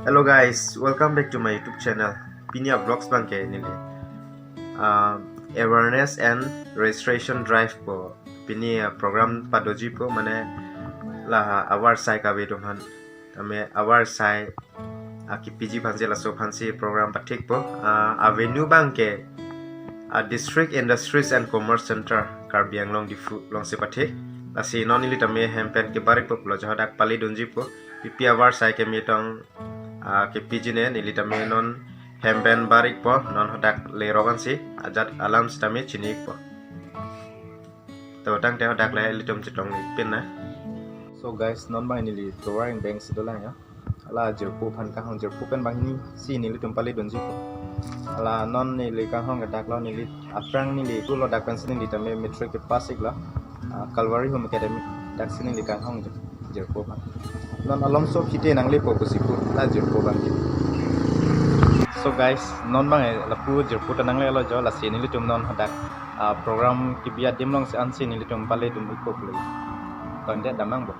Hello guys, welcome back to my YouTube channel. Pinia Vlogs bangke nili. Awareness and registration drive po. Pini program padoji po mane la awar sai ka bedoman. Tame awar sai aki PG phanse la so phanse program pathik po. Avenue bangke District Industries and Commerce Center Karbi Anglong difu long se pathik. La si non nili tame hempen ke barik po lo jahadak pali donji po. Pipi awar sai ke metong ke pijine nilita menon hemben barik po non hodak lerogan si ajat alam stame chinik po to tang te hodak le litom chitong pin na. So guys non bang nili drawing bank sidola ya ala jerpu phan ka hong jerpu pen bang ni si nili tum pali donji po ala non nili ka hong dak lo nili aprang nili tu lo dak pen sin nili tame metric ke pasik la Calvary Home Academy dak sin nili ka hong jerpu phan non alom so kite nang lepo ko sipu la jerpo bang. So guys non bang la pu jerpo ta nang le lo jo la sin ni tum non hadak program ki bia dim long se an sin ni tum pale tum iko play ton de damang bo.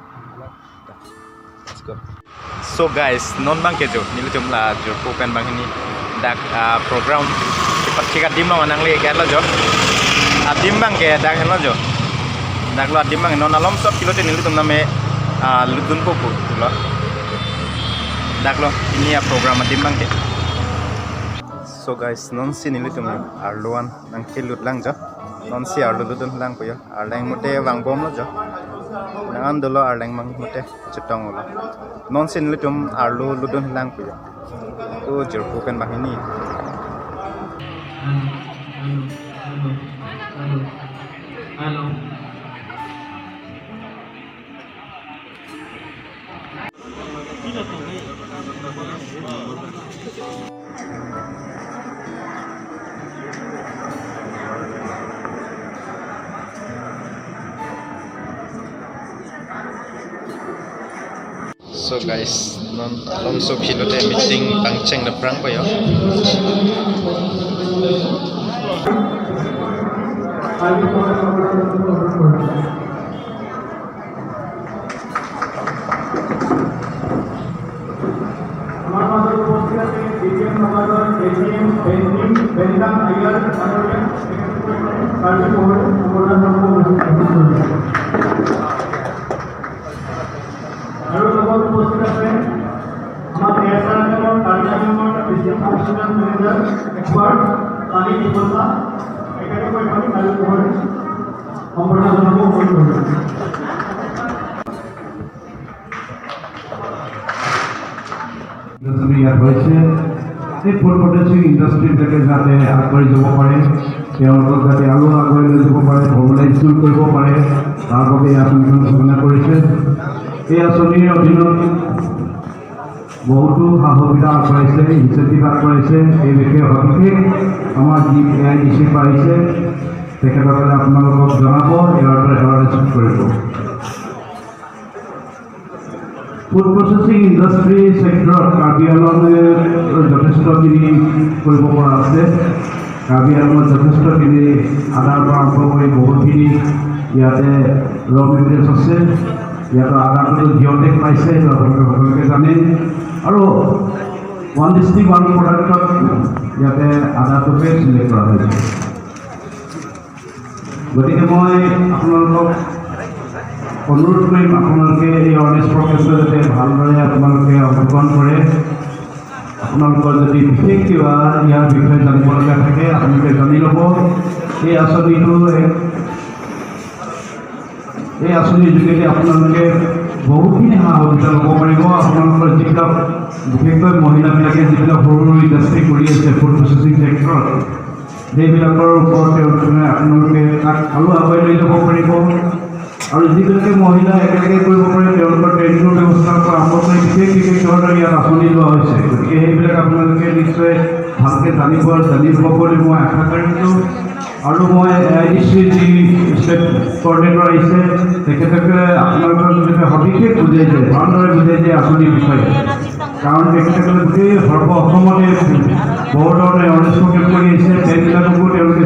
Let's go. So guys non bang ke jo ni tum la jerpo kan bang ni dak program ki patika dim long nang le ke lo jo dim bang ke dak lo jo dak lo dim bang non alom so kilo te ni tum na me ludun po po lo daklo ini ya program timbang ke. So guys non si nili tum arluan nang kelut lang jo non si arlu ludun lang po yo arlang mote wang bom lo jo nang andolo arlang mang mote chutong lo non si nili tum arlu ludun lang po yo to jerpo kan bahini. Hello. So guys, non alom so kilote meeting tangcheng na prang pa yo. এই food processing ইণ্ডাষ্ট্ৰীবিলাকে যাতে আগবাঢ়ি যাব পাৰে তেওঁলোকক যাতে আৰু আগুৱাই লৈ যাব পাৰে গ্ল'বেলাইজেশ্যন কৰিব পাৰে তাৰ বাবে এই আঁচনিখন ঘোষণা কৰিছে। এই আঁচনিৰ অধীনত বহুতো সা সুবিধা আগবঢ়াইছে ইনচেণ্টিভ আগবঢ়াইছে এই বিষয়ে সবিশেষ আমাৰ যি AIDC পাৰিছে তেখেতসকলে আপোনালোকক জনাব এৱাৰনেছ কৰিব। ফুড প্ৰচেছিং ইণ্ডাষ্ট্ৰী চেক্টৰত কাৰ্বি আংলঙে যথেষ্টখিনি কৰিব পৰা আছে। কাৰ্বি আংলঙত যথেষ্টখিনি আদাৰ পৰা আৰম্ভ কৰি বহুতখিনি ইয়াতে ৰ মেটেৰিয়েলছ আছে। ইয়াতে আদাটো জিঅ'টেক পাইছে এইটো আপোনালোকে সকলোকে জানে আৰু 1 ডিষ্ট্ৰিক্ট 1 প্ৰডাক্টত ইয়াতে আদাটোকে চিলেক্ট কৰা হৈছে। গতিকে মই আপোনালোকক অনুৰোধ কৰিম আপোনালোকে এই এৱাৰনেছ প্ৰগ্ৰেমটো যাতে ভালদৰে আপোনালোকে অংশগ্ৰহণ কৰে। আপোনালোকৰ যদি বিশেষ কিবা ইয়াৰ বিষয়ে জানিবলগীয়া থাকে আপোনালোকে জানি ল'ব। এই আঁচনিৰ যোগেদি আপোনালোকে বহুতখিনি সা সুবিধা ল'ব পাৰিব। আপোনালোকৰ যিবিলাক বিশেষকৈ মহিলাবিলাকে যিবিলাক সৰু সৰু ইণ্ডাষ্ট্ৰী কৰি আছে ফুড প্ৰচেছিং চেক্টৰত সেইবিলাকৰ ওপৰত আপোনালোকে তাক আৰু আগুৱাই লৈ যাব পাৰিব আৰু যিবিলাকে মহিলা একেলগে কৰিব পাৰে তেওঁলোকৰ ট্ৰেইনিঙৰ ব্যৱস্থাৰ পৰা আৰম্ভ কৰি বিশেষ ধৰণৰ ইয়াত আঁচনি লোৱা হৈছে। গতিকে সেইবিলাক আপোনালোকে নিশ্চয় ভালকৈ জানিব বুলি মই আশা কৰিছোঁ। আৰু মই AIDC যি ষ্টেট কৰ্ডিনেটৰ আহিছে তেখেতসকলে আপোনালোকৰ যাতে সবিশেষ বুজাই দিয়ে ভালদৰে বুজাই দিয়ে আঁচনিৰ বিষয়ে কাৰণ তেখেতসকলে গোটেই সৰ্ব অসমতে বহু ধৰণে এৱাৰনেছ প্ৰগ্ৰেম কৰি আহিছে সেইবিলাককো তেওঁলোকে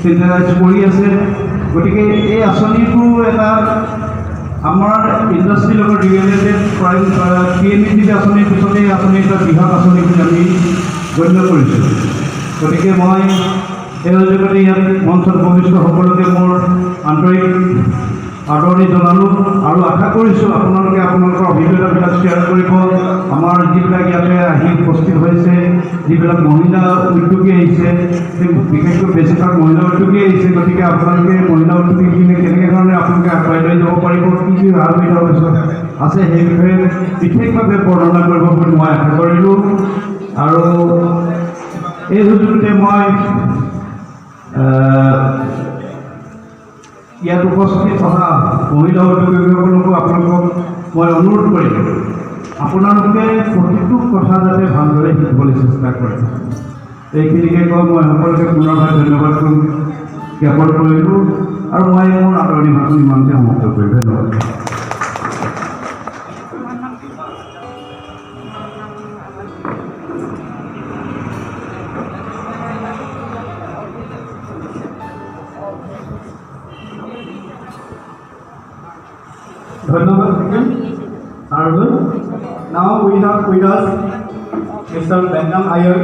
চেনিটাইজ কৰি আছে। গতিকে এই আঁচনিটো এটা আমাৰ ইণ্ডাষ্ট্ৰীৰ লগত ৰিলেটেড PMET আঁচনিৰ পিছতে এই আঁচনি এটা বৃহৎ আঁচনি বুলি আমি গণ্য কৰিছোঁ। গতিকে মই এই সুযোগতে ইয়াত মঞ্চত উপস্থিত সকলোকে মোৰ আন্তৰিক আদৰণি জনালোঁ আৰু আশা কৰিছোঁ আপোনালোকে আপোনালোকৰ অভিজ্ঞতাবিলাক শ্বেয়াৰ কৰিব। আমাৰ যিবিলাক ইয়াতে আহি উপস্থিত হৈছে, যিবিলাক মহিলা উদ্যোগী আহিছে, বিশেষকৈ বেছিভাগ মহিলা উদ্যোগী আহিছে। গতিকে আপোনালোকে মহিলা উদ্যোগীখিনি কেনেকৈ ধৰণে আপোনালোকে আগুৱাই লৈ যাব পাৰিব, কি কি সা সুবিধা আছে সেই বিষয়ে বিশেষভাৱে বৰ্ণনা কৰিব বুলি মই আশা কৰিলোঁ। আৰু এই সুযোগতে মই ইয়াত উপস্থিত থকা মহিলা উদ্যোগীসকলকো আপোনালোকক মই অনুৰোধ কৰিম, আপোনালোকে প্ৰতিটো কথা যাতে ভালদৰে শিকিবলৈ চেষ্টা কৰে। এইখিনিকে কৈ মই সকলোকে পুনৰবাৰ ধন্যবাদ জ্ঞাপন কৰিলোঁ আৰু মই মোৰ আদৰণি ভাষণ ইমানতে সমাপ্ত কৰিলোঁ। ধন্যবাদ। Dhanyavad Arvind. Now we have with us Mr. Benham Iyer,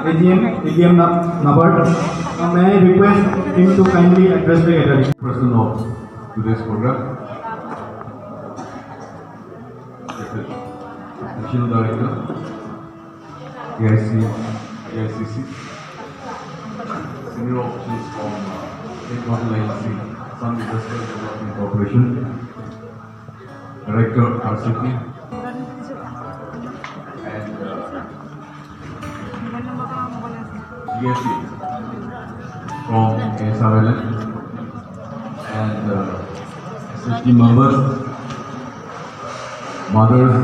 AGM NABARD. May I request him to kindly address the gathering. Person of today's program, National Director, AICC, Senior Officials from State Government Agency, Sun Industrial Development Corporation, Director RCP, and DSC from ASRLN, and SHD members, mothers,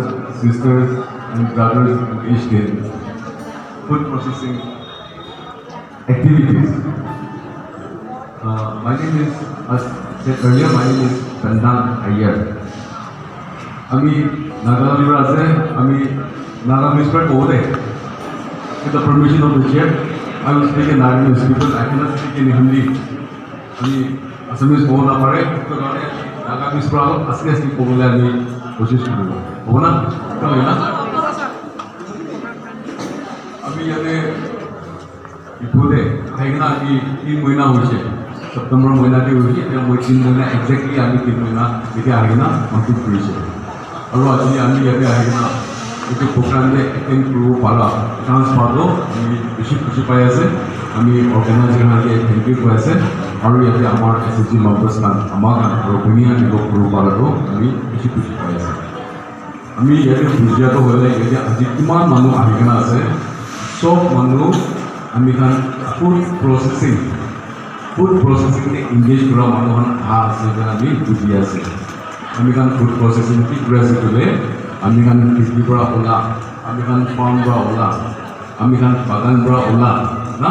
sisters, and brothers engaged in food processing activities. My name is, as said earlier, my name is Benham Iyer. আমি নাগালেণ্ডৰ আছে, আমি নাগামিজ পৰা কওঁতে with the permission of the chair, I will speak in Nagamese because I cannot speak in Hindi. আমি Assamese ক'ব নাপাৰে, সেইটো কাৰণে নাগামিজ পৰা অলপ আস্তে আস্তে ক'বলৈ আমি কোচিছ কৰিব। হ'ব না? হয় না? আমি ইয়াতে ইফালে আহি কিনে আমি 3 মহিনা হৈছে, ছেপ্টেম্বৰ মহিনাতে হৈছে, এতিয়া মই 3 মহিনা একজেক্টলি আমি 3 মহিনা এতিয়া আহি কিনে কমপ্লিট কৰিছে। আৰু আজি আমি ইয়াতে আহি কিনে এইটো প্ৰগ্ৰামতে এটেণ্ড কৰিব পাৰা চান্স পালোঁ, আমি বেছি খুচি পাই আছে। আমি অৰ্গেনাইজাৰকে থেংক ইউ কৈ আছে আৰু ইয়াতে আমাৰ SHG মেম্বাৰ্ছ আমাক আৰু ধুনীয়া দিব কৰিব পৰাটো আমি বেছি খুচি পাই আছে। আমি ইয়াতে বুজিয়াটো হ'লে ইয়াতে আজি কিমান মানুহ আহি কিনে আছে, চব মানুহ আমি খান ফুড প্ৰচেছিংতে ইংগেজ কৰা মানুহখন অহা আছে যেন আমি বুজি আছে। আমি খান ফুড প্ৰচেছিং কি কৰি আছে ক'লে আমি খান কৃষিৰ পৰা ওলা, আমি খান ফাৰ্ম পৰা ওলা, আমি খান বাগান পৰা ওলা না,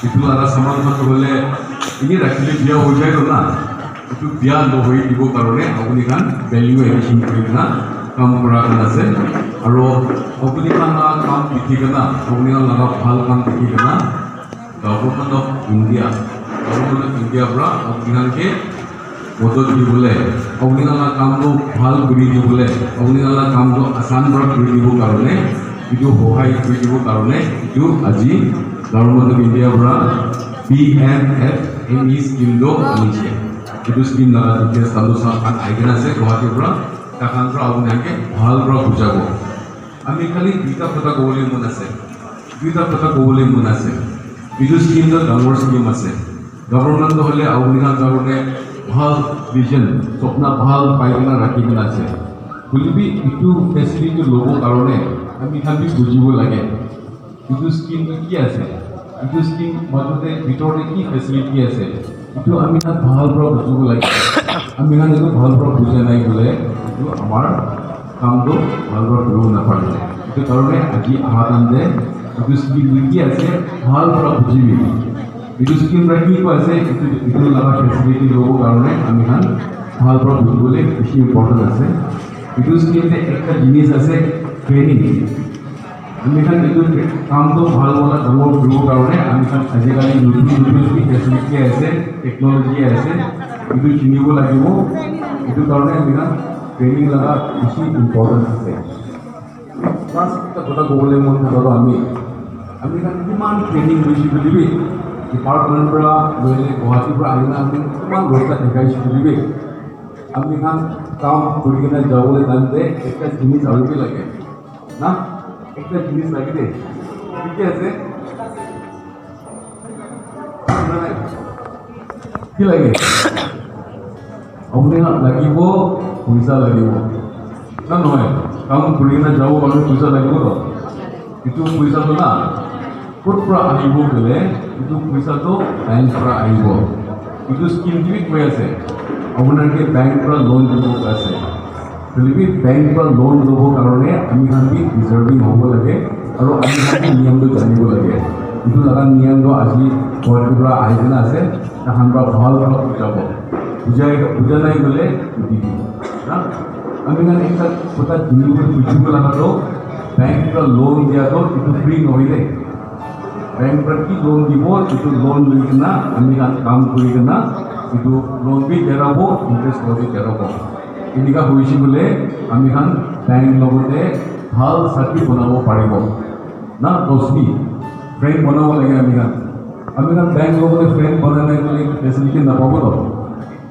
এইটো এটা সমাধান হ'লে এনেই ৰাখিলে বিয়া হৈ যায় না, এইটো বিয়া নহৈ দিবৰ কাৰণে আপুনি খান ভেলিউ এডিশ্যন কৰি কিনা কাম কৰা আছে। আৰু আপুনি খান কাম শিকি কিনা আপুনি লগা ভাল কাম শিকি কিনা গভৰ্ণমেণ্ট অফ ইণ্ডিয়াৰ পৰা আপুনি খানকে মদত দিবলৈ, আপুনি কামটো ভাল কৰি দিবলৈ, আপুনি কামটো আচান পৰা কৰি দিবৰ কাৰণে, এইটো সহায় কৰি দিবৰ কাৰণে এইটো আজি গভৰ্ণমেণ্ট অফ ইণ্ডিয়াৰ পৰা PMFME স্কিমটো আনিছে। এইটো স্কিম এতিয়া চালুচান আহি কিনে আছে গুৱাহাটীৰ পৰা, তাখান পৰা আপোনালোকে ভাল পৰা বুজাব। আমি খালি দুটা কথা ক'বলৈ মন আছে, এইটো স্কিমটো ডাঙৰ স্কিম আছে। গভৰ্ণমেণ্ট হ'লে আপোনাৰ কাৰণে ভাল ভিজন স্বপ্ন ভাল পাই কিনে ৰাখি কিনে আছে। বুলিবি এইটো ফেচিলিটি ল'বৰ কাৰণে আমি খালি বুজিব লাগে এইটো স্কিমটো কি আছে, এইটো স্কিম মাজতে ভিতৰতে কি ফেচিলিটি আছে, এইটো আমি তাত ভাল পৰা বুজিব লাগে। আমি খান এইটো ভাল পৰা বুজা নাই বোলে এইটো আমাৰ কামটো ভাল পৰা কৰিব নাপাৰিলে। সেইটো কাৰণে আজি অহা কামে এইটো স্কিম কি আছে ভাল পৰা বুজিবি, এইটো স্কিম কি আছে, এইটো লগা ফেচিলিটি ল'বৰ কাৰণে আমি খান ভাল পৰা বুজিবলৈ বেছি ইম্পৰ্টেণ্ট আছে। এইটো স্কিমতে একটা জিনিস আছে ট্ৰেইনিং। আমি খান এইটো কামটো ভাল বলা ডাঙৰ কৰিবৰ কাৰণে আমি খান আজিকালি নতুন যি ফেচিলিটি আছে, টেকন'লজি আছে, এইটো চিনিব লাগিব। এইটো কাৰণে আমি ট্ৰেইনিং লগা বেছি ইম্পৰ্টেণ্ট আছে লাষ্ট এটা কথা ক'বলৈ মন ধৰক আমি কিমান ট্ৰেইনিং লৈছোঁ বুলিবি ডিপাৰ্টমেণ্টৰ পৰা লৈ গুৱাহাটীৰ পৰা আহি আমি কিমান ৰাস্তা দেখাইছোঁ বুলিবি আমি কাম কৰি কিনে যাবলৈ যাওঁতে একটা জিনিস আৰুকে লাগে না একটা জিনিস লাগে দেই ঠিকে আছে কি লাগে আপোনাৰ লাগিব পইচা লাগিব না নহয় কাম কৰি কিনে যাব কাৰণে পইচা লাগিব ন এইটো পইচাটো না ক'ৰ পৰা আহিব গ'লে এইটো পইচাটো বেংকৰ পৰা আহিব এইটো স্কিমটো কৈ আছে আপোনালোকে বেংকৰ পৰা লোন দিব আছে গতিকে বেংকৰ পৰা লোন ল'বৰ কাৰণে আমি ডিজাৰ্ভিং হ'ব লাগে আৰু আমি নিয়মটো জানিব লাগে এইটো লগা নিয়মটো আজি গুৱাহাটীৰ পৰা আহি কিনে আছে তাহান পৰা ভাল বুজাব বুজা নাই গ'লে দিব আমি একটা কথা বুজিব লগাটো বেংকৰ পৰা লোন দিয়াটো এইটো ফ্ৰী নহ'লে বেংকৰ পৰা কি লোন দিব এইটো লোন লৈ কিনে আমি কাম কৰি কিনে এইটো লোন বি দেৰাব ইণ্টাৰেষ্ট লবি দেৰাব এনেকুৱা হৈছে বোলে আমি বেংক লগতে ভাল চাকৰি বনাব পাৰিব না দোস্তি ফ্ৰেণ্ড বনাব লাগে আমি বেংক লগতে ফ্ৰেণ্ড বনাই নাই বুলি ফেচিলিটি নাপাব ন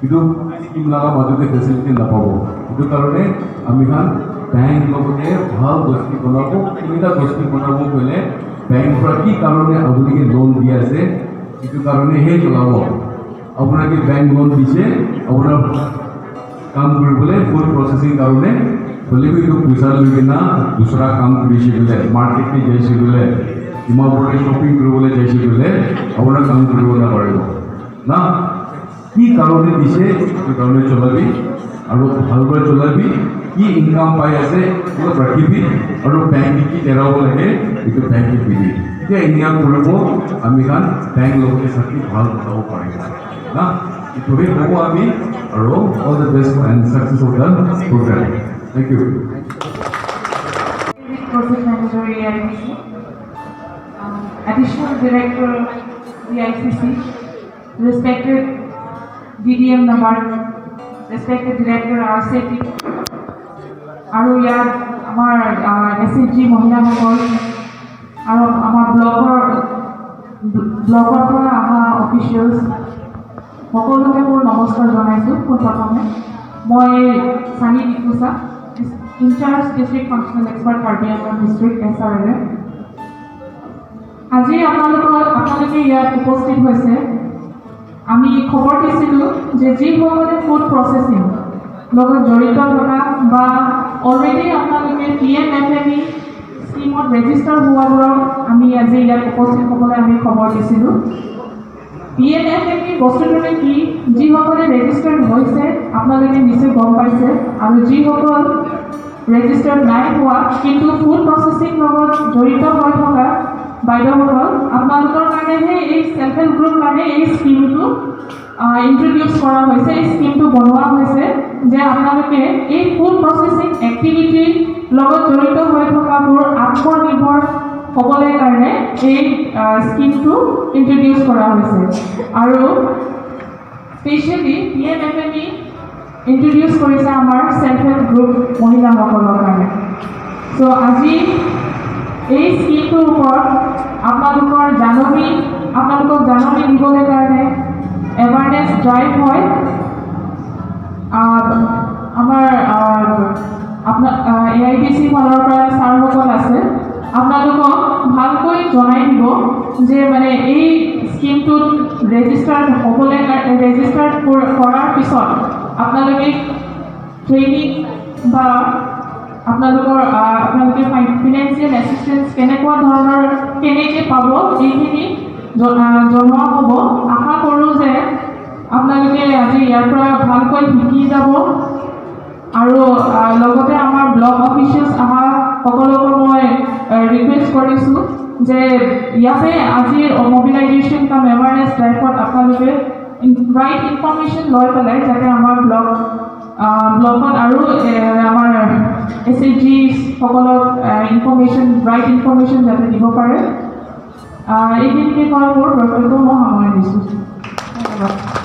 এইটো স্কিম লগা মাজতে ফেচিলিটি নাপাব এইটো কাৰণে আমি বেংক লগতে ভাল দোস্তি বনাব তিনিটা দোস্তি বনাব গ'লে বেংকৰ পৰা কি কাৰণে আপোনালোকে লোন দি আছে এইটো কাৰণেহে চলাব আপোনালোকে বেংক লোন দিছে আপোনাৰ কাম কৰিবলৈ ফুড প্ৰচেছিং কাৰণে হ'লেও এইটো পইচা লৈ কিনে দুসৰা কাম কৰিছে বোলে মাৰ্কেটত যাইছে বোলে ডিমাপুৰলৈ শ্বপিং কৰিবলৈ যাইছে বোলে আপোনাৰ কাম কৰিব নাপাৰিব না কি কাৰণে দিছে এইটো কাৰণে চলাবি আৰু ভালদৰে চলাবি কি ইনকাম পাই আছে অলপ ৰাখিবি আৰু বেংক কি এৰাব লাগে এইটো বেংকে দিবি এতিয়া ইনকাম কৰিব আমি বেংক লগতে চাকৰি ভাল বনাব পাৰিম না এইটোৱে হ'ব আমি আৰু all the best and success of the program thank you Project Manager AICC, Additional Director AICC, respected DDM number, respected Director RCT, আৰু ইয়াত আমাৰ SHG মহিলাসকল আৰু আমাৰ ব্লকৰ পৰা অহা অফিচিয়েলছ সকলোকে মোৰ নমস্কাৰ জনাইছোঁ প্ৰথমে মই Chani Dikusa in-charge district functional expert Karbi Anglong district SRLA আজি আপোনালোকে ইয়াত উপস্থিত হৈছে আমি খবৰ দিছিলোঁ যে যিসকলে ফুড প্ৰচেছিং লগত জড়িত থকা বা অলৰেডি আপোনালোকে PMFME স্কিমত ৰেজিষ্টাৰ হোৱাবোৰক আমি আজি ইয়াত উপস্থিত হ'বলৈ আমি খবৰ দিছিলোঁ PMFME বস্তুটোৱে কি যিসকলে ৰেজিষ্টাৰ্ড হৈছে আপোনালোকে নিশ্চয় গম পাইছে আৰু যিসকল ৰেজিষ্টাৰ্ড নাই হোৱা কিন্তু ফুড প্ৰচেছিং লগত জড়িত হৈ থকা বাইদেউসকল আপোনালোকৰ কাৰণেহে এই চেল্ফ হেল্প গ্ৰুপ কাৰণে এই স্কিমটো ইন্ট্ৰডিউচ কৰা হৈছে এই স্কিমটো বনোৱা হৈছে যে আপোনালোকে এই ফুড প্ৰচেছিং এক্টিভিটি লগত জড়িত হৈ থকাবোৰ আত্মনিৰ্ভৰ হ'বলৈ কাৰণে এই স্কিমটো ইন্ট্ৰডিউচ কৰা হৈছে আৰু স্পেচিয়েলি PMFME ইন্ট্ৰডিউচ কৰিছে আমাৰ চেল্ফ হেল্প গ্ৰুপ মহিলাসকলৰ কাৰণে চ' আজি এই স্কিমটোৰ ওপৰত আপোনালোকক জাননী দিবলৈ কাৰণে এৱাৰনেছ ড্ৰাইভ হয় আমাৰ আপোনাৰ AIDC ফালৰ পৰা ছাৰসকল আছে আপোনালোকক ভালকৈ জনাই দিব যে মানে এই স্কিমটোত ৰেজিষ্টাৰ্ড কৰাৰ পিছত আপোনালোকে ট্ৰেইনিং বা আপোনালোকে ফাইনেন্সিয়েল এছিষ্টেঞ্চ কেনেকৈ পাব এইখিনি জনোৱা হ'ব আশা কৰোঁ যে আপোনালোকে আজি ইয়াৰ পৰা ভালকৈ শিকি যাব আৰু লগতে আমাৰ ব্লক অফিচিয়েলছ অহা সকলোকে মই ৰিকুৱেষ্ট কৰিছোঁ যে ইয়াতে আজিৰ মবিলাইজেশ্যন কাম এৱাৰনেছ ড্ৰাইভত আপোনালোকে ৰাইট ইনফৰ্মেশ্যন লৈ পেলাই যাতে আমাৰ ব্লকত আৰু আমাৰ SHG সকলক ৰাইট ইনফৰ্মেশ্যন যাতে দিব পাৰে এইখিনিকে কৈ মোৰ বক্তব্য মই সামৰি দিছোঁ ধন্যবাদ